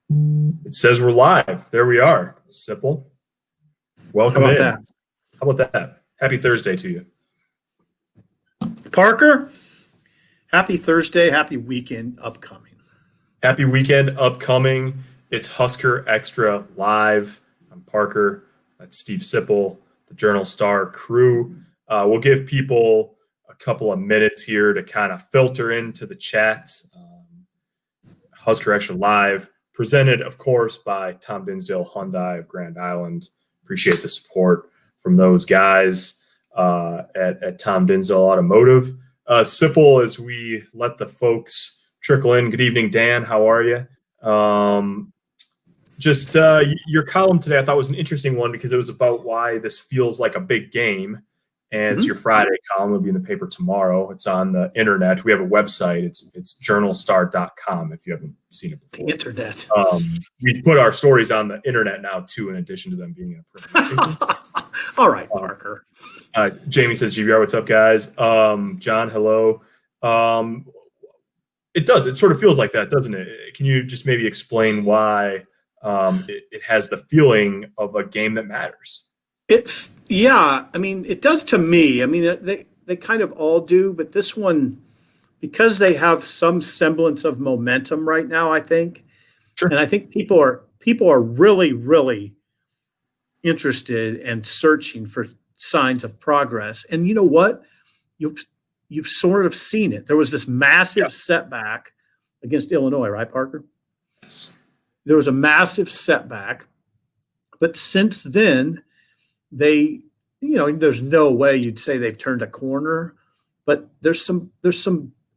It says we're live. There we are. Sipple. Welcome in. That? How about that? Happy Thursday to you. Parker, happy Thursday. Happy weekend upcoming. Happy weekend upcoming. It's Husker Extra live. I'm Parker. That's Steve Sipple, the Journal Star crew. We'll give people a couple of minutes here to kind of filter into the chat. Husker Extra live. Presented, of course, by Tom Dinsdale Hyundai of Grand Island. Appreciate the support from those guys at Tom Dinsdale Automotive. Sipple, as we let the folks trickle in. Good evening, Dan. How are you? Your column today I thought was an interesting one because it was about why this feels like a big game. And it's your Friday column. It'll be in the paper tomorrow. It's on the internet. We have a website. It's journalstar.com if you haven't seen it before. The internet. We put our stories on the internet now, too, in addition to them being in a print paper. All right, Parker. Jamie says, GBR, what's up, guys? John, hello. It does. It sort of feels like that, doesn't it? Can you just maybe explain why it has the feeling of a game that matters? It does to me. I mean, they kind of all do, but this one, because they have some semblance of momentum right now, I think. Sure. And I think people are really, really interested and searching for signs of progress. And you know what? You've sort of seen it. There was this massive setback against Illinois, right, Parker? Yes. There was a massive setback, but since then, there's no way you'd say they've turned a corner, but there's some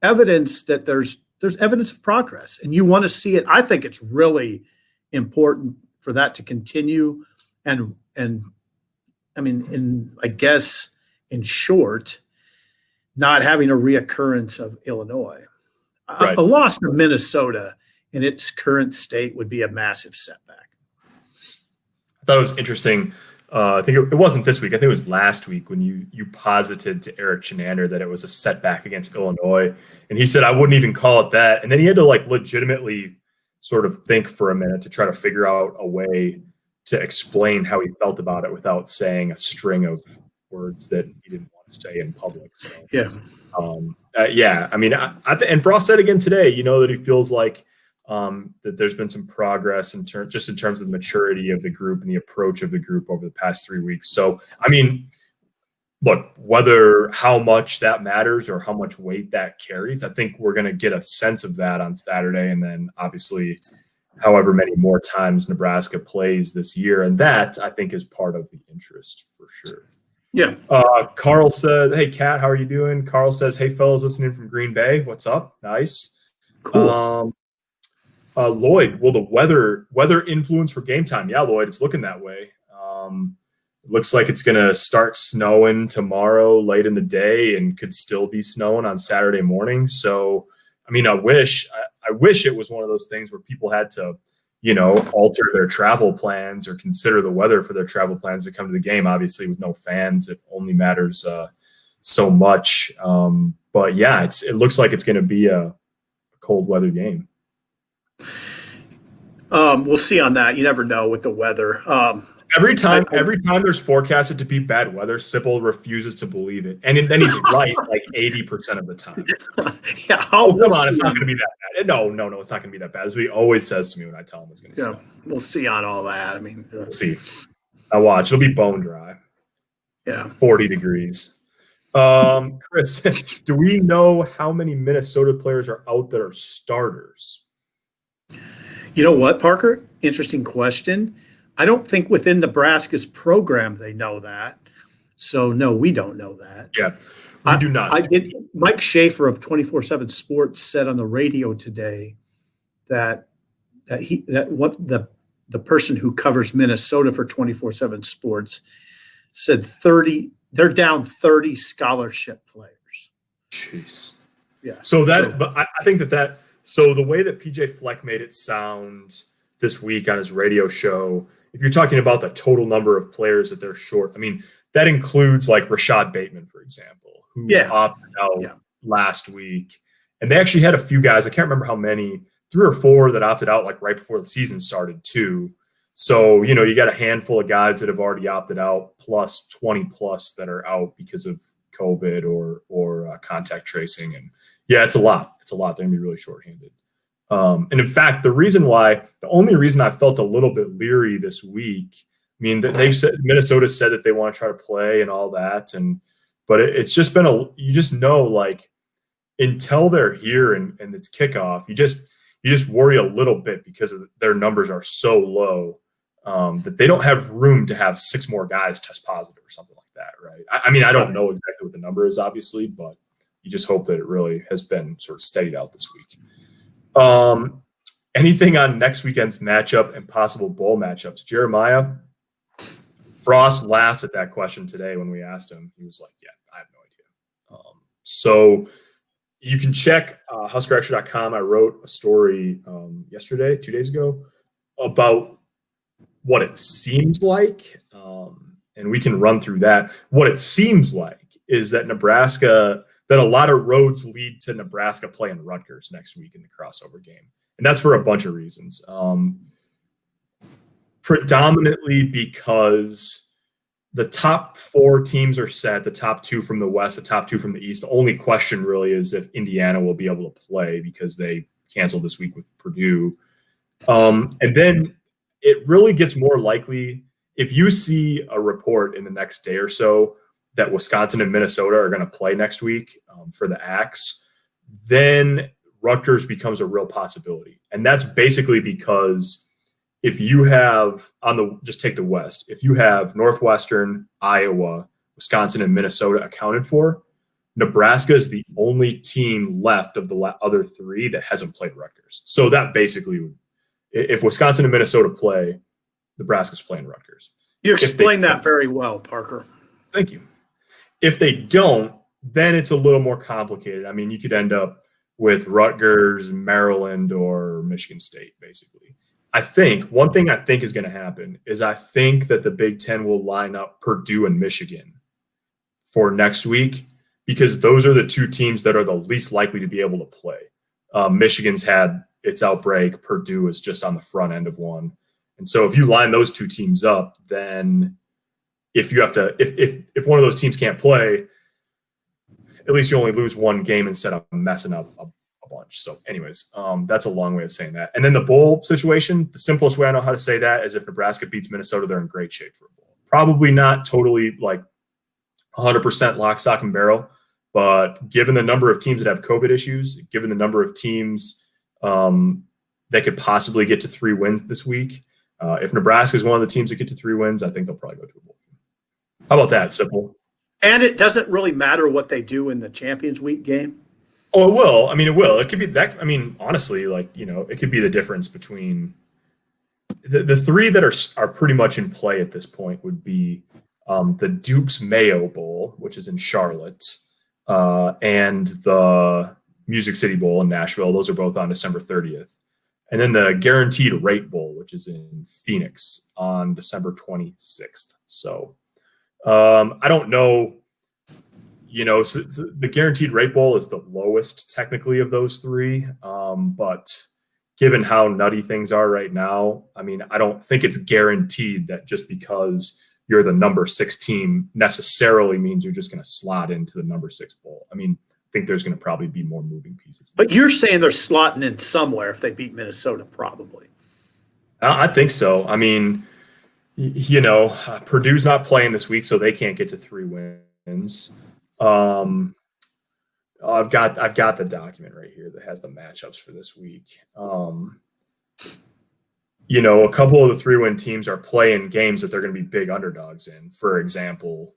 evidence that there's evidence of progress, and you want to see it. I think it's really important for that to continue, and I mean, in short, not having a reoccurrence of Illinois. Right. A loss to Minnesota in its current state would be a massive setback. I thought it was interesting. I think it wasn't this week. I think it was last week when you posited to Eric Chenander that it was a setback against Illinois. And he said, I wouldn't even call it that. And then he had to legitimately sort of think for a minute to try to figure out a way to explain how he felt about it without saying a string of words that he didn't want to say in public. So, I mean, and Frost said again today, that he feels like that there's been some progress in terms of the maturity of the group and the approach of the group over the past 3 weeks. So, I mean, look, whether how much that matters or how much weight that carries, I think we're going to get a sense of that on Saturday. And then obviously, however many more times Nebraska plays this year. And that, I think, is part of the interest for sure. Yeah. Carl said, hey, Kat, how are you doing? Carl says, hey, fellas, listening from Green Bay. What's up? Nice. Cool. Lloyd, will the weather influence for game time? Yeah, Lloyd, it's looking that way. It looks like it's going to start snowing tomorrow late in the day and could still be snowing on Saturday morning. So, I mean, I wish it was one of those things where people had to, alter their travel plans or consider the weather for their travel plans to come to the game. Obviously, with no fans, it only matters so much. But yeah, it looks like it's going to be a cold weather game. We'll see on that. You never know with the weather. Every time there's forecasted to be bad weather, Sipple refuses to believe it. And then he's right 80% of the time. Yeah. Come on, it's not going to be that bad. No, it's not going to be that bad. That's what he always says to me when I tell him it's going to snow. We'll see on all that. I mean, we'll see. I watch. It'll be bone dry. Yeah. 40 degrees. Chris, do we know how many Minnesota players are out that are starters? You know what, Parker? Interesting question. I don't think within Nebraska's program they know that. So, no, we don't know that. Yeah, we do not. Mike Schaefer of 24/7 Sports said on the radio today that the person who covers Minnesota for 24/7 Sports said they're down 30 scholarship players. Jeez. Yeah. But I think that. So the way that PJ Fleck made it sound this week on his radio show, if you're talking about the total number of players that they're short, I mean, that includes like Rashad Bateman, for example, who opted out last week. And they actually had a few guys, I can't remember how many, 3 or 4 that opted out like right before the season started too. So, you got a handful of guys that have already opted out, plus 20 plus that are out because of COVID or contact tracing. And yeah, it's a lot. It's a lot. They're going to be really shorthanded. And in fact, the only reason I felt a little bit leery this week, I mean, they've said Minnesota said that they want to try to play and all that, but it's just been you just know, like, until they're here and it's kickoff, you just worry a little bit because their numbers are so low that they don't have room to have 6 more guys test positive or something like that, right? I mean, I don't know exactly what the number is, obviously, but you just hope that it really has been sort of steadied out this week. Anything on next weekend's matchup and possible bowl matchups? Jeremiah Frost laughed at that question today when we asked him. He was like, yeah, I have no idea. So you can check HuskerExtra.com. I wrote a story yesterday, 2 days ago, about what it seems like, and we can run through that. What it seems like is that that a lot of roads lead to Nebraska playing Rutgers next week in the crossover game. And that's for a bunch of reasons. Predominantly because the top 4 teams are set, the top 2 from the West, the top 2 from the East. The only question really is if Indiana will be able to play because they canceled this week with Purdue. And then it really gets more likely if you see a report in the next day or so that Wisconsin and Minnesota are going to play next week for the Axe, then Rutgers becomes a real possibility. And that's basically because if you have just take the West, if you have Northwestern, Iowa, Wisconsin, and Minnesota accounted for, Nebraska is the only team left of the other 3 that hasn't played Rutgers. So that basically, if Wisconsin and Minnesota play, Nebraska's playing Rutgers. You explained that very well, Parker. Thank you. If they don't, then it's a little more complicated. I mean, you could end up with Rutgers, Maryland, or Michigan State, basically. One thing I think is going to happen is I think that the Big Ten will line up Purdue and Michigan for next week because those are the 2 teams that are the least likely to be able to play. Michigan's had its outbreak. Purdue is just on the front end of one. And so if you line those 2 teams up, then if one of those teams can't play, at least you only lose 1 game instead of messing up a bunch. So anyways, that's a long way of saying that. And then the bowl situation, the simplest way I know how to say that is if Nebraska beats Minnesota, they're in great shape for a bowl. Probably not totally like 100% lock, stock, and barrel, but given the number of teams that have COVID issues, given the number of teams that could possibly get to 3 wins this week, if Nebraska is one of the teams that get to 3 wins, I think they'll probably go to a bowl. How about that, Sipple? And it doesn't really matter what they do in the Champions Week game? Oh, it will. I mean, it will. It could be that. I mean, honestly, it could be the difference between the 3 that are pretty much in play at this point would be the Duke's Mayo Bowl, which is in Charlotte, and the Music City Bowl in Nashville. Those are both on December 30th. And then the Guaranteed Rate Bowl, which is in Phoenix on December 26th. So I don't know, so the Guaranteed Rate Bowl is the lowest technically of those 3. But given how nutty things are right now, I mean, I don't think it's guaranteed that just because you're the number 6 team necessarily means you're just going to slot into the number 6 bowl. I mean, I think there's going to probably be more moving pieces. But you're saying they're slotting in somewhere if they beat Minnesota, probably. I think so. I mean, Purdue's not playing this week, so they can't get to 3 wins. I've got the document right here that has the matchups for this week. A couple of the 3-win teams are playing games that they're going to be big underdogs in. For example,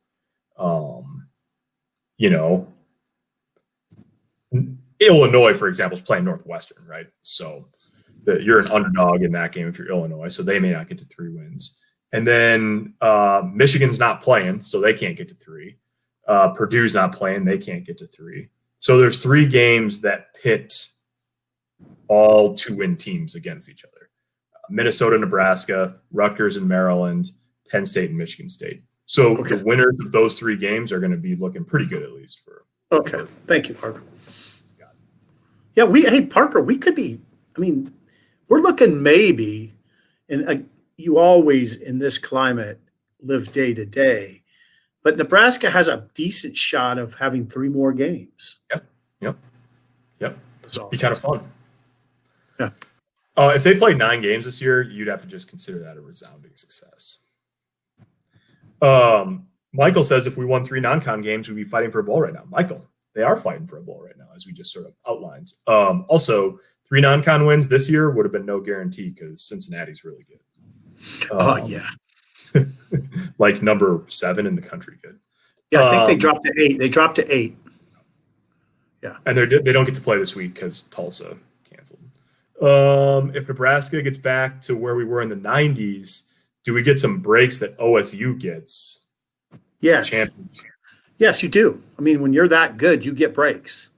Illinois, for example, is playing Northwestern, right? So you're an underdog in that game if you're Illinois, so they may not get to 3 wins. And then Michigan's not playing, so they can't get to 3. Purdue's not playing, they can't get to 3. So there's 3 games that pit all 2-win teams against each other. Minnesota, Nebraska, Rutgers and Maryland, Penn State and Michigan State. So the winners of those 3 games are going to be looking pretty good, at least for. Okay. Thank you, Parker. Yeah, Parker, we could be I mean, we're looking maybe, and you always in this climate live day to day, but Nebraska has a decent shot of having 3 more games. Yep. So Be kind of fun. Yeah. If they play 9 games this year, you'd have to just consider that a resounding success. Michael says if we won 3 non-con games, we'd be fighting for a bowl right now. Michael, they are fighting for a bowl right now, as we just sort of outlined. Also, 3 non-con wins this year would have been no guarantee because Cincinnati's really good. Yeah. Like number 7 in the country good. Yeah, I think they dropped to 8. They dropped to 8. Yeah. And they don't get to play this week because Tulsa canceled. If Nebraska gets back to where we were in the 90s, do we get some breaks that OSU gets? Yes. Yes, you do. I mean, when you're that good, you get breaks.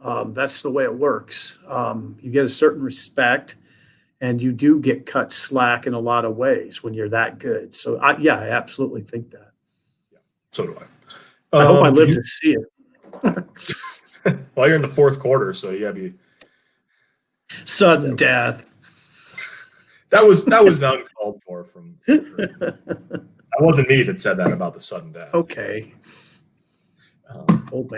That's the way it works. You get a certain respect, and you do get cut slack in a lot of ways when you're that good. So, I absolutely think that. Yeah, so do I. I hope I live to see it. Well, you're in the 4th quarter, so you got to be sudden death. That was uncalled for from that wasn't me that said that about the sudden death. Okay. Old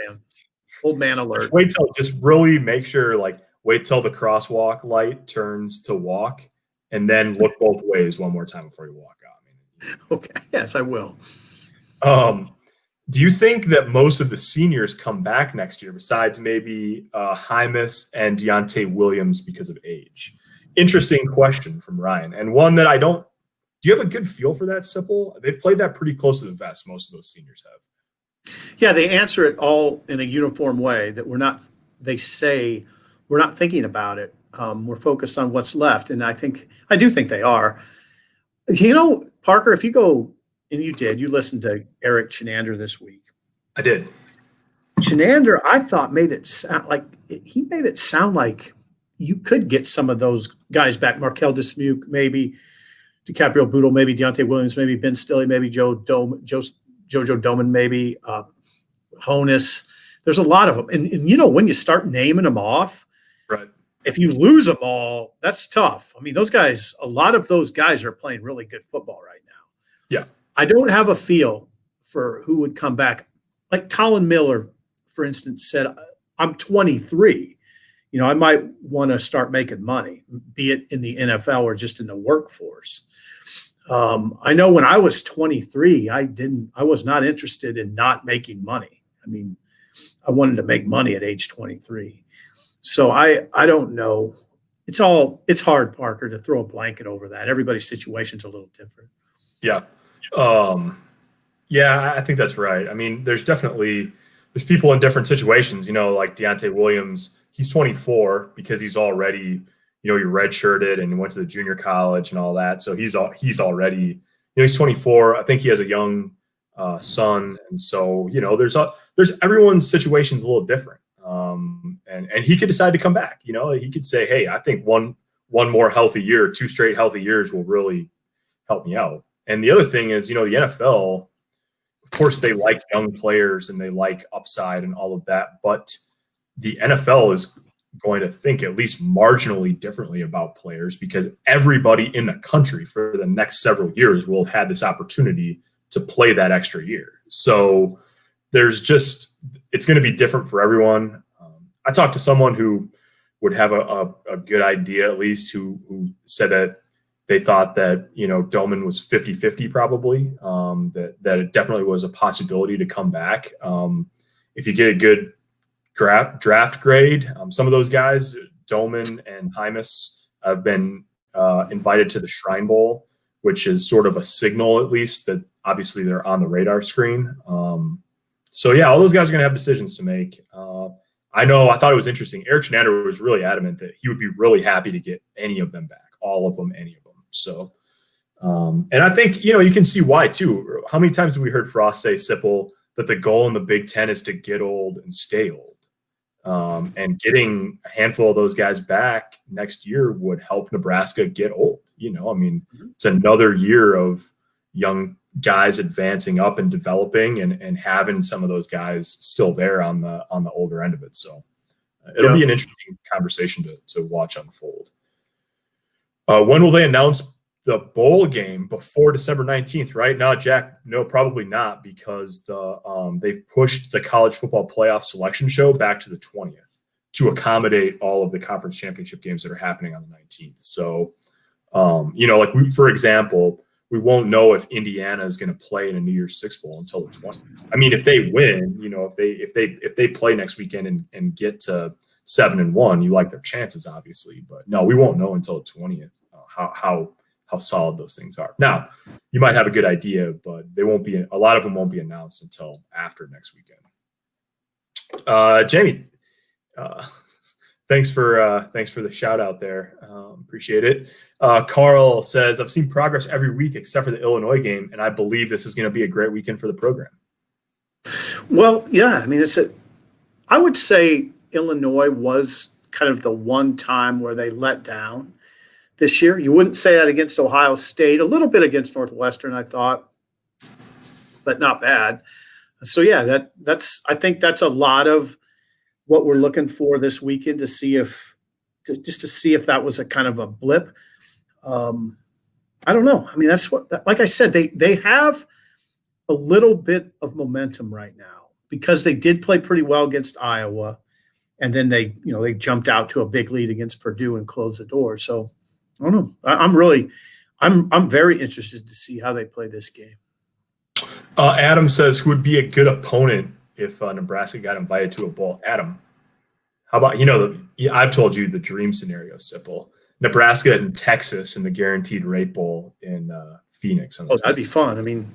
man alert. Just really make sure, wait till the crosswalk light turns to walk, and then look both ways one more time before you walk out. Okay. Yes, I will. Do you think that most of the seniors come back next year, besides maybe Hymus and Deontay Williams because of age? Interesting question from Ryan, and one that I don't. Do you have a good feel for that, Sipple? They've played that pretty close to the vest. Most of those seniors have. Yeah, they answer it all in a uniform way. That we're not. They say we're not thinking about it. We're focused on what's left, and I do think they are. Parker, if you go. And you listened to Eric Chenander this week. I did. Chenander, I thought made it sound like you could get some of those guys back. Markel Dismuke, maybe DiCaprio Boodle, maybe Deontay Williams, maybe Ben Stilley, maybe JoJo Doman, maybe Honus. There's a lot of them. And when you start naming them off, right? If you lose them all, that's tough. I mean, those guys, a lot of those guys are playing really good football right now. Yeah. I don't have a feel for who would come back. Like Colin Miller, for instance, said, I'm 23. I might want to start making money, be it in the NFL or just in the workforce. I know when I was 23, I was not interested in not making money. I mean, I wanted to make money at age 23. So I don't know. It's hard, Parker, to throw a blanket over that. Everybody's situation's a little different. Yeah. I think that's right. I mean, there's people in different situations, like Deontay Williams, he's 24 because he's already, he redshirted and went to the junior college and all that. So he's already, he's 24. I think he has a young son. And so, there's everyone's situation's a little different. And he could decide to come back, he could say, hey, I think one more healthy year, 2 straight healthy years will really help me out. And the other thing is, the NFL, of course, they like young players and they like upside and all of that. But the NFL is going to think at least marginally differently about players because everybody in the country for the next several years will have had this opportunity to play that extra year. So it's going to be different for everyone. I talked to someone who would have a good idea, at least, who said that they thought that, Doman was 50-50 probably, that it definitely was a possibility to come back. If you get a good draft grade, some of those guys, Doman and Hymus, have been invited to the Shrine Bowl, which is sort of a signal, at least, that obviously they're on the radar screen. All those guys are going to have decisions to make. I thought it was interesting. Eric Chenander was really adamant that he would be really happy to get any of them back, all of them, any of them. So, and I think, you can see why too. How many times have we heard Frost say, Sipple, that the goal in the Big Ten is to get old and stay old? And getting a handful of those guys back next year would help Nebraska get old. It's another year of young guys advancing up and developing and having some of those guys still there on the older end of it. So It'll be an interesting conversation to watch unfold. When will they announce the bowl game before December 19th? Right now, Jack, no, probably not, because they've pushed the college football playoff selection show back to the 20th to accommodate all of the conference championship games that are happening on the 19th. So, for example, we won't know if Indiana is going to play in a New Year's Six bowl until the 20th. I mean, if they win, if they play next weekend and get to 7-1, you like their chances, obviously. But no, we won't know until the 20th how solid those things are. Now, you might have a good idea, but they won't be. A lot of them won't be announced until after next weekend. Jamie, thanks for the shout out there. Appreciate it. Carl says, I've seen progress every week except for the Illinois game, and I believe this is going to be a great weekend for the program. Well, yeah, I mean, I would say Illinois was kind of the one time where they let down this year. You wouldn't say that against Ohio State, a little bit against Northwestern, I thought, but not bad. So yeah, I think that's a lot of what we're looking for this weekend to see if that was a kind of a blip. I don't know. I mean, that's like I said, they have a little bit of momentum right now because they did play pretty well against Iowa, and then they jumped out to a big lead against Purdue and closed the door. So I don't know. I'm very interested to see how they play this game. Adam says, who would be a good opponent if Nebraska got invited to a bowl? Adam, how about, I've told you the dream scenario, Sipple. Nebraska and Texas in the Guaranteed Rate Bowl in Phoenix. Oh, that'd be fun. I mean,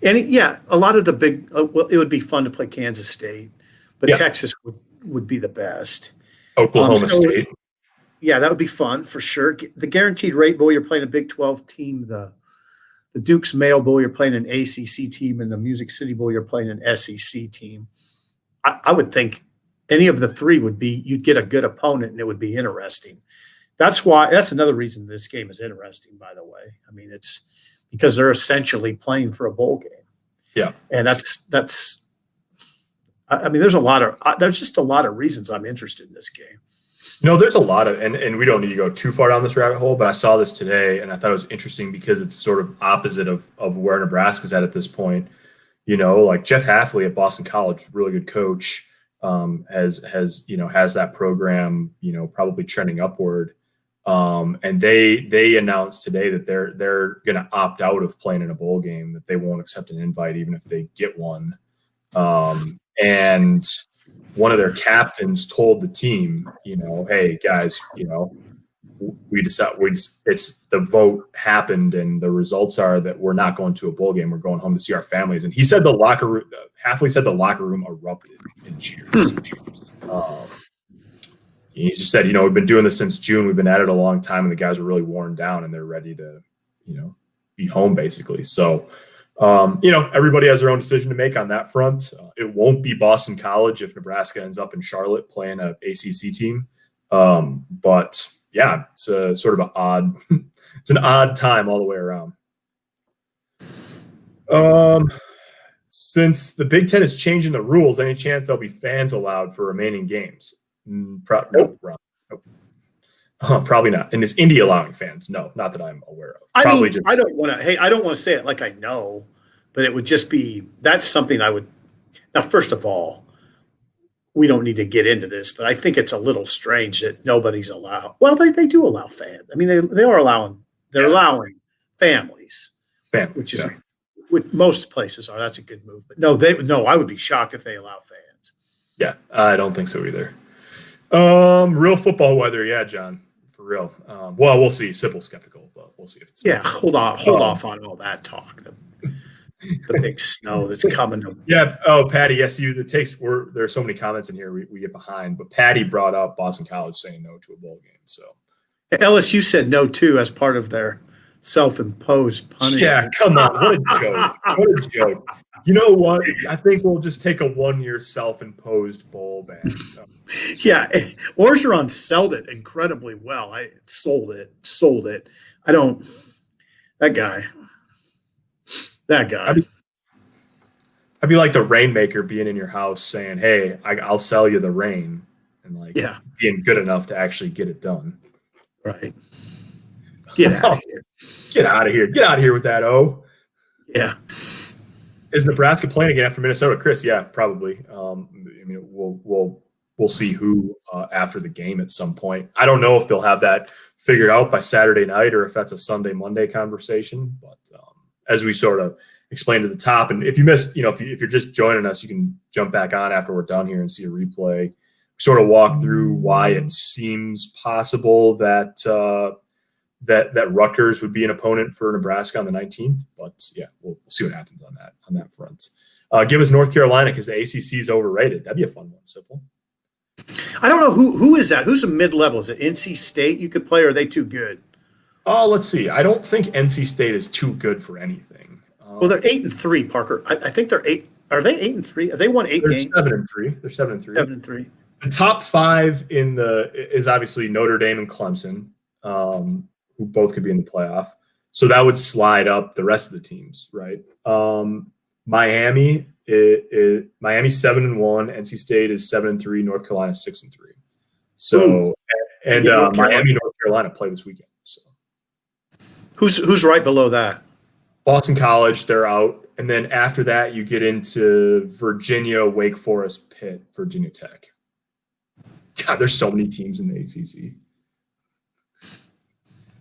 a lot of the big it would be fun to play Kansas State, but Texas would be the best. Oklahoma State. Yeah, that would be fun for sure. The Guaranteed Rate Bowl, you're playing a Big 12 team. The Duke's Mayo Bowl, you're playing an ACC team, and the Music City Bowl, you're playing an SEC team. I would think any of the three you'd get a good opponent, and it would be interesting. That's another reason this game is interesting, by the way. I mean, it's because they're essentially playing for a bowl game. Yeah. And there's just a lot of reasons I'm interested in this game. There's a lot of, and we don't need to go too far down this rabbit hole, but I saw this today and I thought it was interesting because it's sort of opposite of where Nebraska's at this point. Like Jeff Hafley at Boston College, really good coach, has that program, probably trending upward. And they announced today that they're going to opt out of playing in a bowl game, that they won't accept an invite even if they get one. And one of their captains told the team, hey guys, it's the vote happened and the results are that we're not going to a bowl game. We're going home to see our families. And he said Hafley said the locker room erupted in cheers. He just said, we've been doing this since June. We've been at it a long time, and the guys are really worn down, and they're ready to, be home basically. So, everybody has their own decision to make on that front. It won't be Boston College if Nebraska ends up in Charlotte playing an ACC team. But yeah, it's a sort of it's an odd time all the way around. Since the Big Ten is changing the rules, any chance there'll be fans allowed for remaining games? Nope. Probably not. And is Indy allowing fans? No, not that I'm aware of. I don't want to say it like I know, but it would just be, that's something I would. Now, first of all, we don't need to get into this, but I think it's a little strange that nobody's allowed. Well, they do allow fans. I mean, they are allowing allowing families, which is what most places are. That's a good move. But no, I would be shocked if they allow fans. Yeah, I don't think so either. Real football weather, yeah, John, for real. Well, we'll see. Sipple's skeptical, but we'll see if it's. Yeah, hold off on all that talk. The big snow that's coming. Yeah. Oh, Patty. Yes, there are so many comments in here we get behind, but Patty brought up Boston College saying no to a bowl game. So LSU said no too as part of their self-imposed punishment. Yeah, come on, what a joke! What a joke! You know what? I think we'll just take a 1-year self-imposed bowl ban. Yeah, Orgeron sold it incredibly well. I sold it. I don't. That guy. I'd be like the rainmaker being in your house saying, "Hey, I'll sell you the rain," and being good enough to actually get it done. Right. Get out of here. Get out of here. Get out of here with that O. Yeah. Is Nebraska playing again after Minnesota? Chris, yeah, probably. We'll see who after the game at some point. I don't know if they'll have that figured out by Saturday night or if that's a Sunday, Monday conversation. But as we sort of explained at the top, and if you missed, if you're just joining us, you can jump back on after we're done here and see a replay. Sort of walk through why it seems possible that that Rutgers would be an opponent for Nebraska on the 19th. But yeah, we'll see what happens on that front. Give us North Carolina because the ACC is overrated. That'd be a fun one, Sipple. I don't know who is that. Who's a mid-level? Is it NC State you could play, or are they too good? Oh, let's see. I don't think NC State is too good for anything. Well, they're 8-3, Parker. I think they're 8. Are they 8-3? Have they won 8 games? 7-3. They're 7-3. 7-3. The top 5 is obviously Notre Dame and Clemson, who both could be in the playoff. So that would slide up the rest of the teams, right? Miami Miami's 7-1, NC State is 7-3, North Carolina 6-3. So Miami, North Carolina play this weekend. So who's right below that? Boston College, they're out, and then after that you get into Virginia, Wake Forest, Pitt, Virginia Tech. God, there's so many teams in the ACC.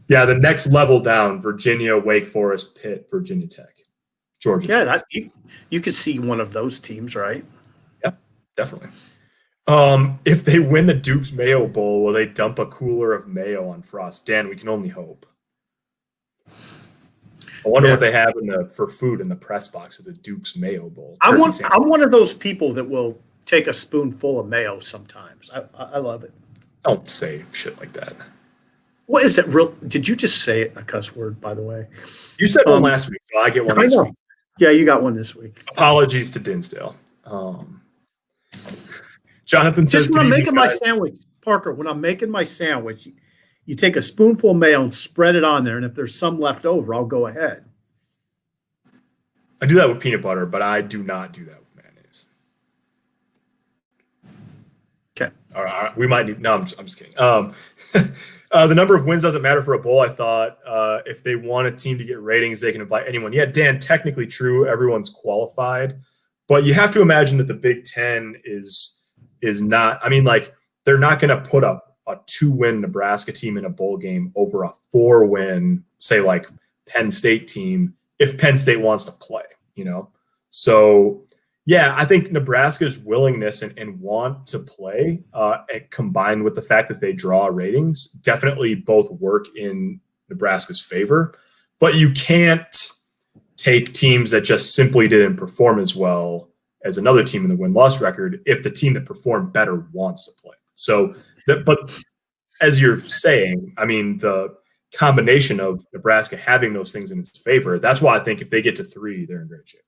Yeah, the next level down: Virginia, Wake Forest, Pitt, Virginia Tech, Georgia. Yeah, you could see one of those teams, right? Yeah, definitely. If they win the Duke's Mayo Bowl, will they dump a cooler of mayo on Frost? Dan, we can only hope. I wonder what they have for food in the press box of the Duke's Mayo Bowl. I'm one of those people that will take a spoonful of mayo sometimes. I love it. Don't say shit like that. What is it? Did you just say it a cuss word, by the way? You said one last week, so I get one this week. Yeah, you got one this week. Apologies to Dinsdale. Jonathan says, just when I'm making my sandwich, Parker, when I'm making my sandwich, you take a spoonful of mayo and spread it on there, and if there's some left over, I'll go ahead. I do that with peanut butter, but I do not do that with mayonnaise. Okay. All right, we might need – no, I'm just kidding. The number of wins doesn't matter for a bowl. I thought if they want a team to get ratings, they can invite anyone. Yeah, Dan, technically true. Everyone's qualified. But you have to imagine that the Big Ten is not – I mean, like, they're not going to put up a 2-win Nebraska team in a bowl game over a 4-win, say, like, Penn State team if Penn State wants to play, So, yeah, I think Nebraska's willingness and want to play combined with the fact that they draw ratings definitely both work in Nebraska's favor. But you can't take teams that just simply didn't perform as well as another team in the win-loss record if the team that performed better wants to play. So, but as you're saying, I mean, the combination of Nebraska having those things in its favor, that's why I think if they get to 3, they're in great shape.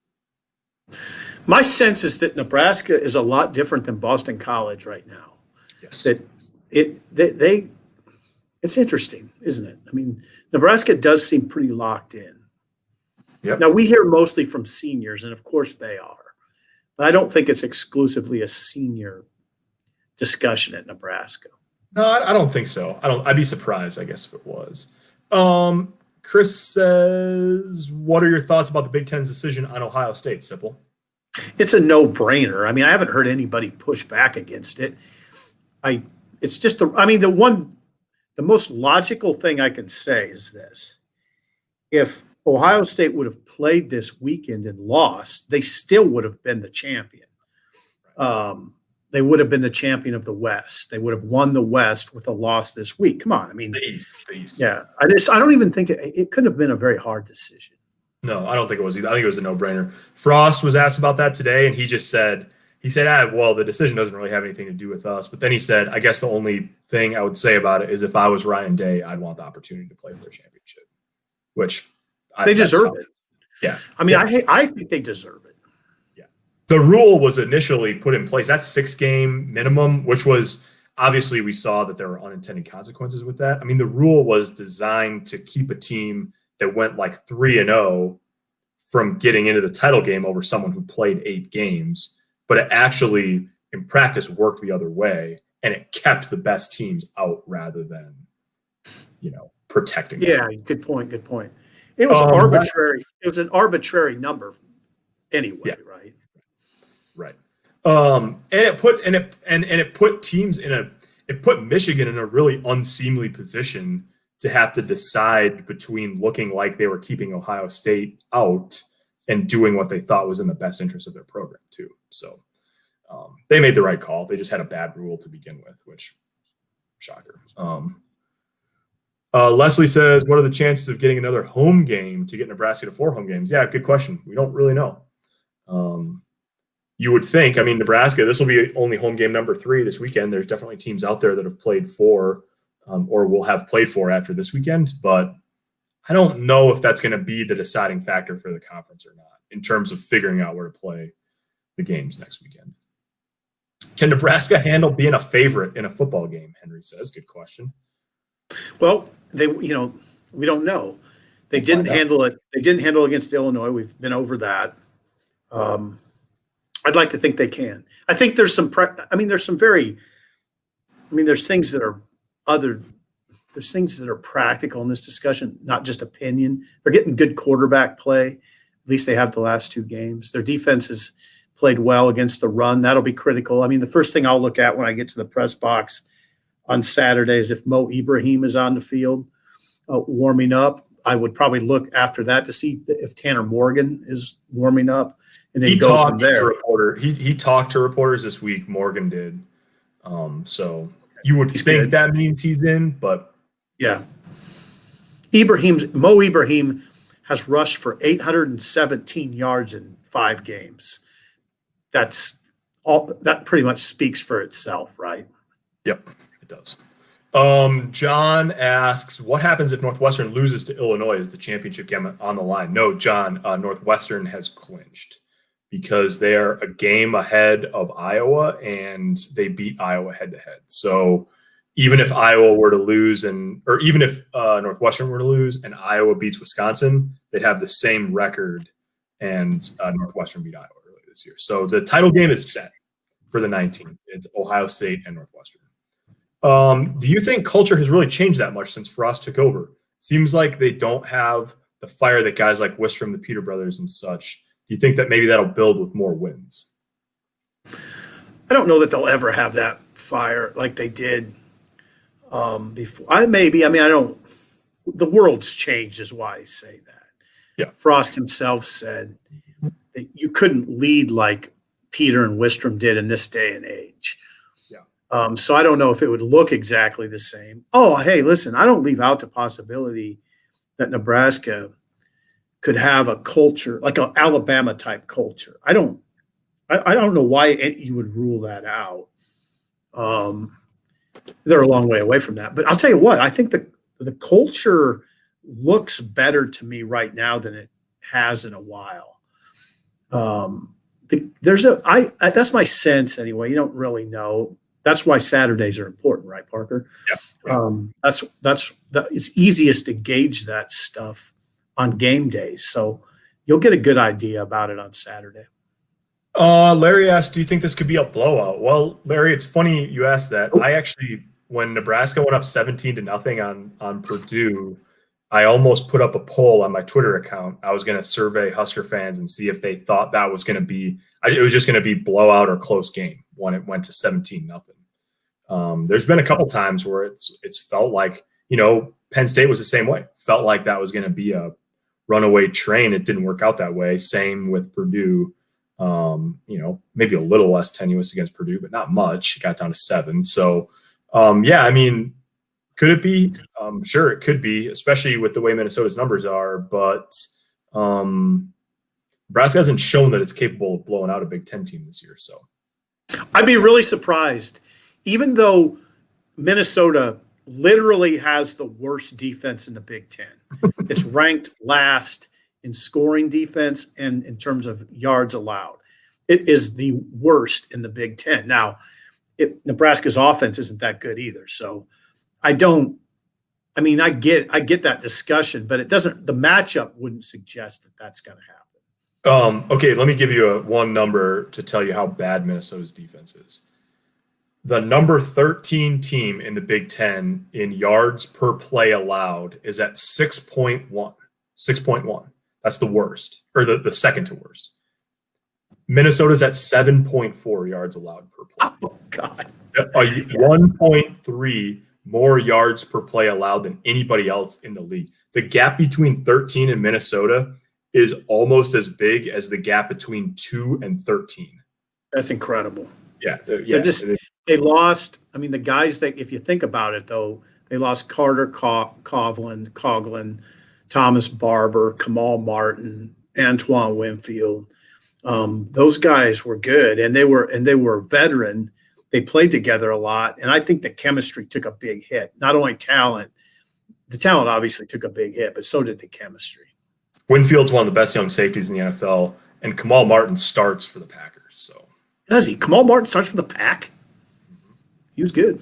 My sense is that Nebraska is a lot different than Boston College right now. Yes. That it's interesting, isn't it? I mean, Nebraska does seem pretty locked in. Yep. Now, we hear mostly from seniors, and of course they are. But I don't think it's exclusively a senior discussion at Nebraska. No, I don't think so. I'd be surprised, I guess, if it was. Chris says, what are your thoughts about the Big Ten's decision on Ohio State, Sipple? It's a no-brainer. I mean, I haven't heard anybody push back against it. It's just the most logical thing I can say is this. If Ohio State would have played this weekend and lost, they still would have been the champion. They would have been the champion of the West. They would have won the West with a loss this week. Come on. I mean, the East. Yeah. I don't even think it couldn't have been a very hard decision. No, I don't think it was either. I think it was a no-brainer. Frost was asked about that today, and he just said, well, the decision doesn't really have anything to do with us. But then he said, I guess the only thing I would say about it is if I was Ryan Day, I'd want the opportunity to play for a championship, which they deserve it. Yeah. I mean, I think they deserve it. Yeah. The rule was initially put in place. That's 6-game minimum, which was obviously we saw that there were unintended consequences with that. I mean, the rule was designed to keep a team that went like 3-0 from getting into the title game over someone who played 8 games, but it actually in practice worked the other way. and it kept the best teams out rather than, protecting them. Yeah, good point. It was arbitrary. It was an arbitrary number anyway, right? Right. And it put teams it put Michigan in a really unseemly position to have to decide between looking like they were keeping Ohio State out and doing what they thought was in the best interest of their program too. So they made the right call. They just had a bad rule to begin with, which shocker. Leslie says, what are the chances of getting another home game to get Nebraska to 4 home games? Yeah, good question. We don't really know. You would think, Nebraska, this will be only home game number 3 this weekend. There's definitely teams out there that have played 4 or will have played 4 after this weekend, but I don't know if that's going to be the deciding factor for the conference or not in terms of figuring out where to play the games next weekend. Can Nebraska handle being a favorite in a football game? Henry says, good question. Well, we don't know. They didn't handle it. They didn't handle it against Illinois. We've been over that. I'd like to think they can. I think there's some there's things that are there's things that are practical in this discussion, not just opinion. They're getting good quarterback play. At least they have the last 2 games. Their defense has played well against the run. That'll be critical. The first thing I'll look at when I get to the press box on Saturday is if Mo Ibrahim is on the field warming up. I would probably look after that to see if Tanner Morgan is warming up, and then go from there. He talked to reporters this week. Morgan did. So you would think that means he's in, but yeah. Mo Ibrahim has rushed for 817 yards in 5 games. That's all. That pretty much speaks for itself, right? Yep, it does. John asks, what happens if Northwestern loses to Illinois? Is the championship game on the line? No, John, Northwestern has clinched because they are a game ahead of Iowa and they beat Iowa head-to-head. So even if Iowa were to lose or even if Northwestern were to lose and Iowa beats Wisconsin, they'd have the same record and Northwestern beat Iowa earlier this year. So the title game is set for the 19th. It's Ohio State and Northwestern. Do you think culture has really changed that much since Frost took over? Seems like they don't have the fire that guys like Wistrom, the Peter brothers and such. Do you think that maybe that'll build with more wins? I don't know that they'll ever have that fire like they did before. I don't. The world's changed is why I say that. Yeah. Frost himself said that you couldn't lead like Peter and Wistrom did in this day and age. So I don't know if it would look exactly the same. Oh, hey, listen, I don't leave out the possibility that Nebraska could have a culture like an Alabama type culture. I don't know why you would rule that out. They're a long way away from that, but I'll tell you what, I think the culture looks better to me right now than it has in a while. That's my sense anyway. You don't really know. That's why Saturdays are important, right, Parker? Yeah. It's easiest to gauge that stuff on game days. So you'll get a good idea about it on Saturday. Larry asked, do you think this could be a blowout? Well, Larry, it's funny you asked that. I actually, when Nebraska went up 17-0 on Purdue, I almost put up a poll on my Twitter account. I was going to survey Husker fans and see if they thought that was going to be – it was just going to be blowout or close game when it went to 17-0. There's been a couple times where it's felt like, Penn State was the same way. Felt like that was going to be a runaway train. It didn't work out that way. Same with Purdue. Maybe a little less tenuous against Purdue, but not much. It got down to 7. So, could it be? Sure, it could be, especially with the way Minnesota's numbers are. But Nebraska hasn't shown that it's capable of blowing out a Big Ten team this year. So I'd be really surprised, even though Minnesota literally has the worst defense in the Big Ten. It's ranked last in scoring defense and in terms of yards allowed. It is the worst in the Big Ten. Now, Nebraska's offense isn't that good either. So I get that discussion, but it doesn't – the matchup wouldn't suggest that that's going to happen. Okay, let me give you one number to tell you how bad Minnesota's defense is. The number 13 team in the Big Ten in yards per play allowed is at 6.1. 6.1. That's the worst, or the second to worst. Minnesota's at 7.4 yards allowed per play. Oh, God. 1.3 more yards per play allowed than anybody else in the league. The gap between 13 and Minnesota is almost as big as the gap between 2 and 13. That's incredible. Yeah. They lost. I mean, the guys that, if you think about it, though, they lost Carter Coughlin, Thomas Barber, Kamal Martin, Antoine Winfield. Those guys were good, and they were veteran. They played together a lot, and I think the chemistry took a big hit. Not only talent, the talent obviously took a big hit, but so did the chemistry. Winfield's one of the best young safeties in the NFL, and Kamal Martin starts for the Packers. So does he? Kamal Martin starts for the Pack. He was good.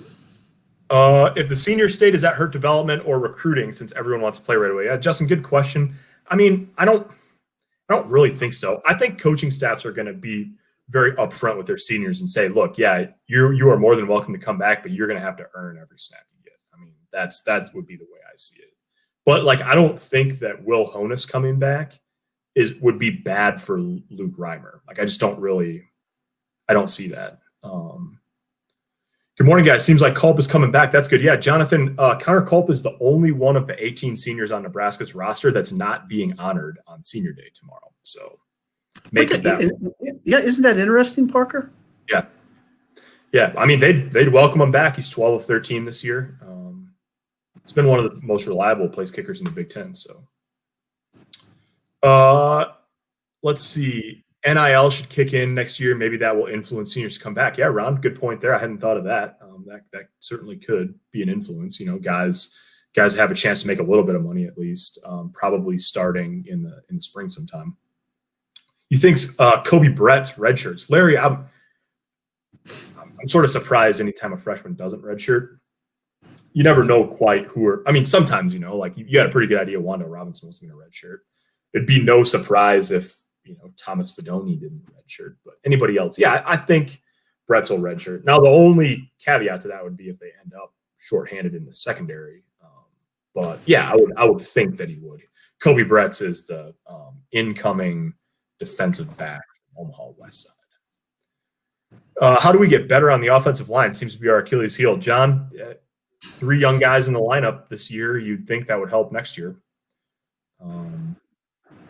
If the senior state, does that hurt development or recruiting since everyone wants to play right away? Yeah, Justin, good question. I mean, I don't really think so. I think coaching staffs are going to be very upfront with their seniors and say, look, yeah, you are more than welcome to come back, but you're going to have to earn every snap you get. I mean, that would be the way I see it. But like, I don't think that Will Honus coming back would be bad for Luke Reimer. Like, I just don't see that. Good morning, guys. Seems like Culp is coming back. That's good. Yeah, Jonathan, Connor Culp is the only one of the 18 seniors on Nebraska's roster that's not being honored on senior day tomorrow. So make it that way. Yeah, isn't that interesting, Parker? Yeah. Yeah, I mean, they'd welcome him back. He's 12 of 13 this year. It's been one of the most reliable place kickers in the Big Ten. So let's see. NIL should kick in next year. Maybe that will influence seniors to come back. Yeah, Ron, good point there. I hadn't thought of that. That certainly could be an influence. You know, guys have a chance to make a little bit of money at least, probably starting in the spring sometime. You think Kobe Brett's redshirts? Larry, I'm sort of surprised anytime a freshman doesn't redshirt. You never know quite who are. I mean, sometimes, you know, like you had a pretty good idea Wando Robinson was going to redshirt. It'd be no surprise if, you know, Thomas Fidone didn't redshirt, but anybody else. Yeah, I think Brett's will redshirt. Now, the only caveat to that would be if they end up shorthanded in the secondary. But yeah, I would think that he would. Kobe Bretz is the incoming defensive back from Omaha West Side. How do we get better on the offensive line? Seems to be our Achilles heel. John, 3 young guys in the lineup this year. You'd think that would help next year.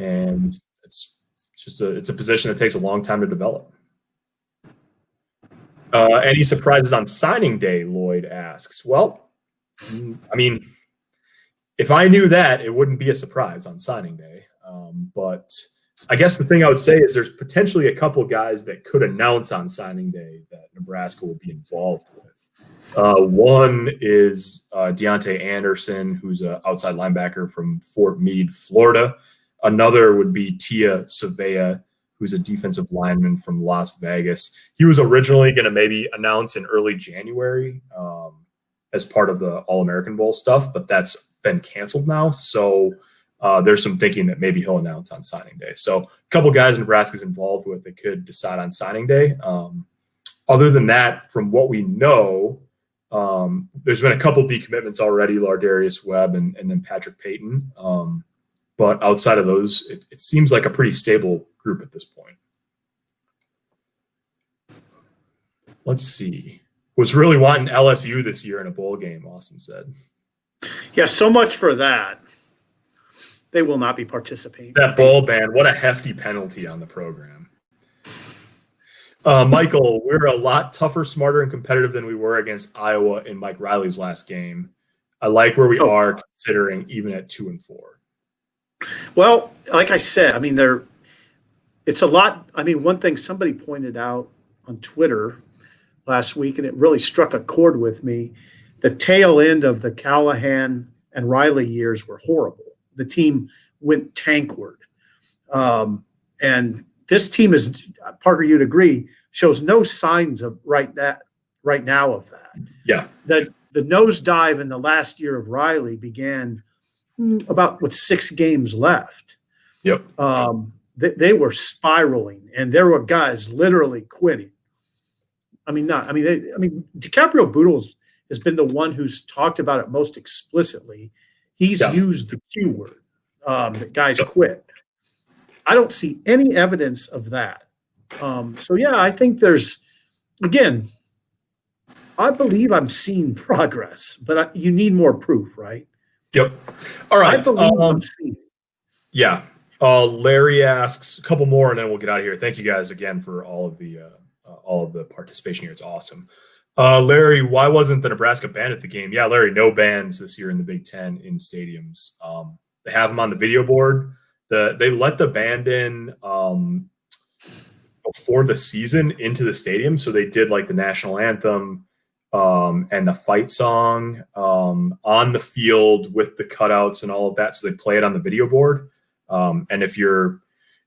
And it's a position that takes a long time to develop. Any surprises on signing day, Lloyd asks. Well, I mean, if I knew that, it wouldn't be a surprise on signing day. But I guess the thing I would say is there's potentially a couple guys that could announce on signing day that Nebraska will be involved with. One is Deontay Anderson, who's an outside linebacker from Fort Meade, Florida. Another would be Tia Savea, who's a defensive lineman from Las Vegas. He was originally going to maybe announce in early January as part of the All-American Bowl stuff, but that's been canceled now. So there's some thinking that maybe he'll announce on signing day. So a couple guys Nebraska's involved with that could decide on signing day. Other than that, from what we know, there's been a couple decommitments already, Lardarius Webb and then Patrick Payton. But outside of those, it seems like a pretty stable group at this point. Let's see. Was really wanting LSU this year in a bowl game, Austin said. Yeah, so much for that. They will not be participating. That bowl ban, what a hefty penalty on the program. Michael, we're a lot tougher, smarter, and competitive than we were against Iowa in Mike Riley's last game. I like where we are considering even at 2-4. Well, like I said, I mean, it's a lot. I mean, one thing somebody pointed out on Twitter last week, and it really struck a chord with me, the tail end of the Callahan and Riley years were horrible. The team went tankward. And this team is, Parker, you'd agree, shows no signs of right now of that. Yeah. The nosedive in the last year of Riley began about with 6 games left. Yep. They were spiraling, and there were guys literally quitting. DiCaprio Boodles has been the one who's talked about it most explicitly. He's used the Q word. That guys quit. I don't see any evidence of that. I think again, I believe I'm seeing progress, but you need more proof, right? Yep. All right. I believe I'm seeing it. Yeah. Larry asks a couple more, and then we'll get out of here. Thank you guys again for all of the participation here. It's awesome. Larry, why wasn't the Nebraska band at the game? Yeah, Larry, no bands this year in the Big Ten in stadiums. They have them on the video board. They let the band in before the season into the stadium, so they did like the national anthem and the fight song on the field with the cutouts and all of that. So they play it on the video board. And if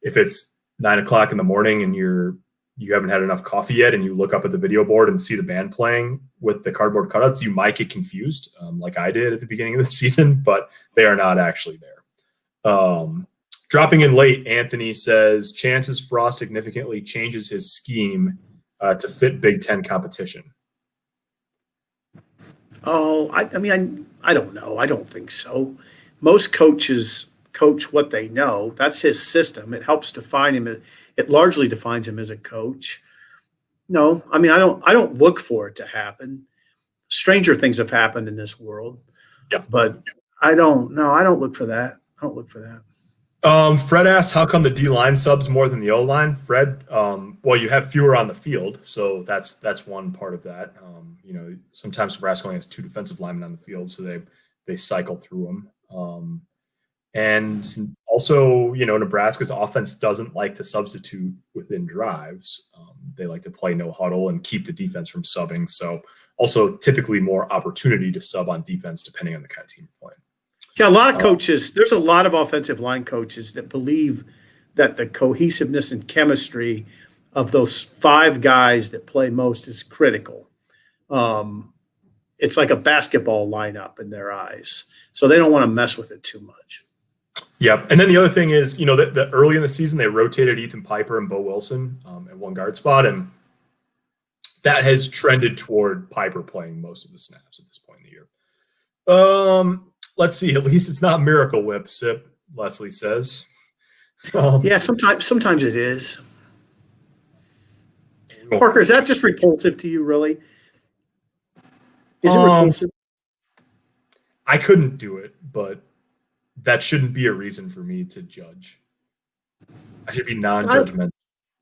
it's 9 o'clock in the morning and you haven't had enough coffee yet and you look up at the video board and see the band playing with the cardboard cutouts, you might get confused, like I did at the beginning of the season, but they are not actually there. Dropping in late, Anthony says, chances Frost significantly changes his scheme to fit Big Ten competition. Oh, I don't know. I don't think so. Most coaches coach what they know. That's his system. It helps define him. It largely defines him as a coach. No, I don't look for it to happen. Stranger things have happened in this world. Yep. But I don't look for that. Fred asks, how come the D-line subs more than the O-line? Fred, well, you have fewer on the field, so that's one part of that. Sometimes Nebraska only has 2 defensive linemen on the field, so they cycle through them. And also, Nebraska's offense doesn't like to substitute within drives. They like to play no huddle and keep the defense from subbing. So also typically more opportunity to sub on defense depending on the kind of team you're playing. Yeah, a lot of coaches, there's a lot of offensive line coaches that believe that the cohesiveness and chemistry of those 5 guys that play most is critical. It's like a basketball lineup in their eyes. So they don't want to mess with it too much. Yep. And then the other thing is, that early in the season, they rotated Ethan Piper and Bo Wilson at one guard spot. And that has trended toward Piper playing most of the snaps at this point in the year. Let's see. At least it's not Miracle Whip, Sip, Leslie says. Yeah, sometimes it is. Parker, is that just repulsive to you, really? Is it repulsive? I couldn't do it, but that shouldn't be a reason for me to judge. I should be non-judgmental.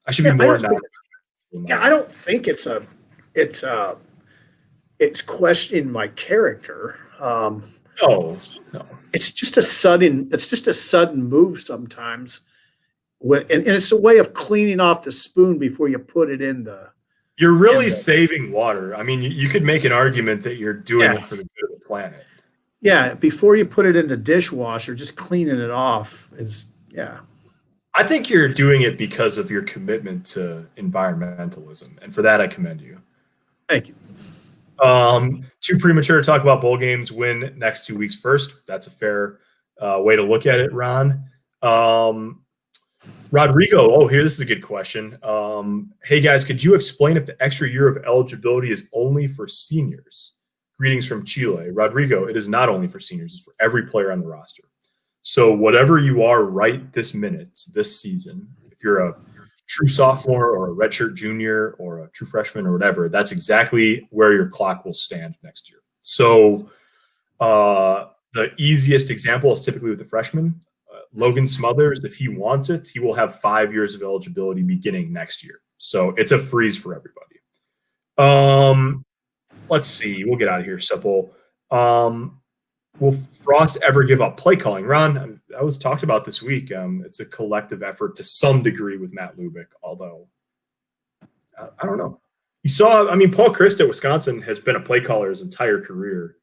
I should be more non-judgmental. Yeah, I don't think it's questioning my character. No. It's just a sudden move sometimes. And it's a way of cleaning off the spoon before you put it in the. You're really saving water. I mean, you could make an argument that you're doing it for the good of the planet. Yeah, before you put it in the dishwasher, just cleaning it off is. I think you're doing it because of your commitment to environmentalism, and for that, I commend you. Thank you. Too premature to talk about bowl games. Win next 2 weeks first. That's a fair way to look at it, Ron. Rodrigo, this is a good question. Hey guys, could you explain if the extra year of eligibility is only for seniors? Greetings from Chile. Rodrigo, it is not only for seniors, it's for every player on the roster. So whatever you are right this minute, this season, if you're a true sophomore or a redshirt junior or a true freshman or whatever, that's exactly where your clock will stand next year. So the easiest example is typically with the freshmen. Logan Smothers, if he wants it, he will have 5 years of eligibility beginning next year. So it's a freeze for everybody. Let's see. We'll get out of here, Sipple. Will Frost ever give up play calling? Ron, that was talked about this week. It's a collective effort to some degree with Matt Lubick, although I don't know. You saw, Paul Christ at Wisconsin has been a play caller his entire career,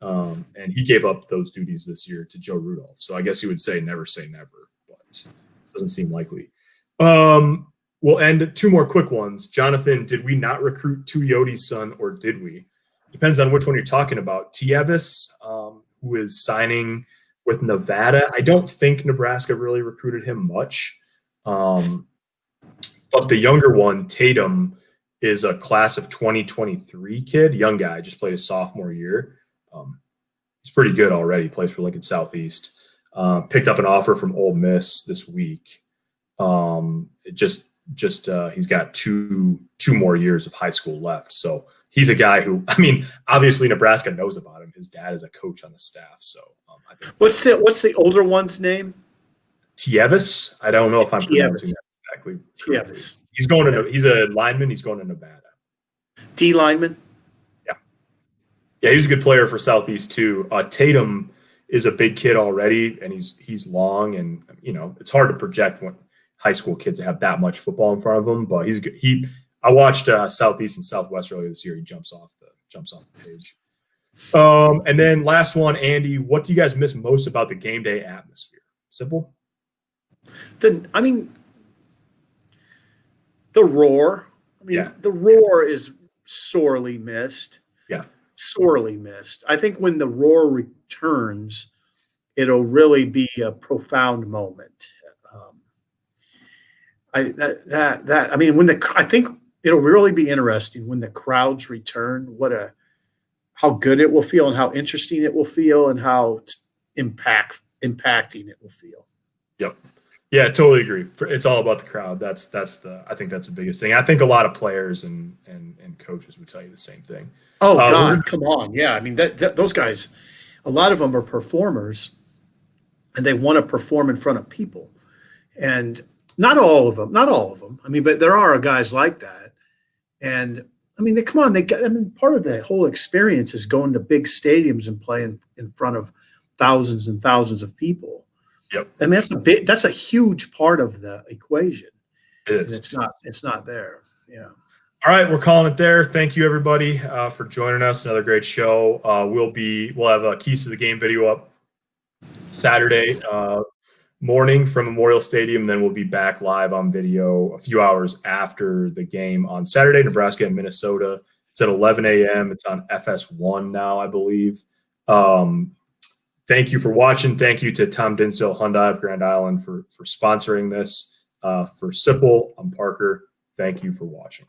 and he gave up those duties this year to Joe Rudolph. So I guess you would say never, but it doesn't seem likely. We'll end 2 more quick ones. Jonathan, did we not recruit Tuyodi's son, or did we? Depends on which one you're talking about. Tievis, who is signing with Nevada. I don't think Nebraska really recruited him much. But the younger one, Tatum, is a class of 2023 kid, young guy, just played his sophomore year. He's pretty good already. Plays for Lincoln Southeast. Picked up an offer from Ole Miss this week. He's got two more years of high school left. So he's a guy who, I mean, obviously Nebraska knows about him. His dad is a coach on the staff. So I think what's the older one's name? Tievis. I don't know if I'm pronouncing that exactly. Tievis. He's a lineman. He's going to Nevada. D lineman. Yeah, he was a good player for Southeast too. Tatum is a big kid already, and he's long, and it's hard to project when high school kids have that much football in front of them. But he's good. I watched Southeast and Southwest earlier this year. He jumps off the page. And then last one, Andy, what do you guys miss most about the game day atmosphere? Simple. The roar. The roar is sorely missed. Yeah. Sorely missed. I think when the roar returns, it'll really be a profound moment. I think it'll really be interesting when the crowds return. How good it will feel, and how interesting it will feel, and how impacting it will feel. Yep. Yeah, totally agree. It's all about the crowd. I think that's the biggest thing. I think a lot of players and coaches would tell you the same thing. Oh God, come on. Yeah. I mean, those guys, a lot of them are performers, and they want to perform in front of people. And not all of them. I mean, but there are guys like that. And I mean, part of the whole experience is going to big stadiums and playing in front of thousands and thousands of people. Yep. I mean, that's a huge part of the equation. It is. And it's not there. Yeah. All right, we're calling it there. Thank you, everybody, for joining us. Another great show. We'll have Keys to the Game video up Saturday morning from Memorial Stadium. Then we'll be back live on video a few hours after the game on Saturday, Nebraska and Minnesota. It's at 11 a.m. It's on FS1 now, I believe. Thank you for watching. Thank you to Tom Dinsdale Hyundai of Grand Island for sponsoring this. For Sipple, I'm Parker. Thank you for watching.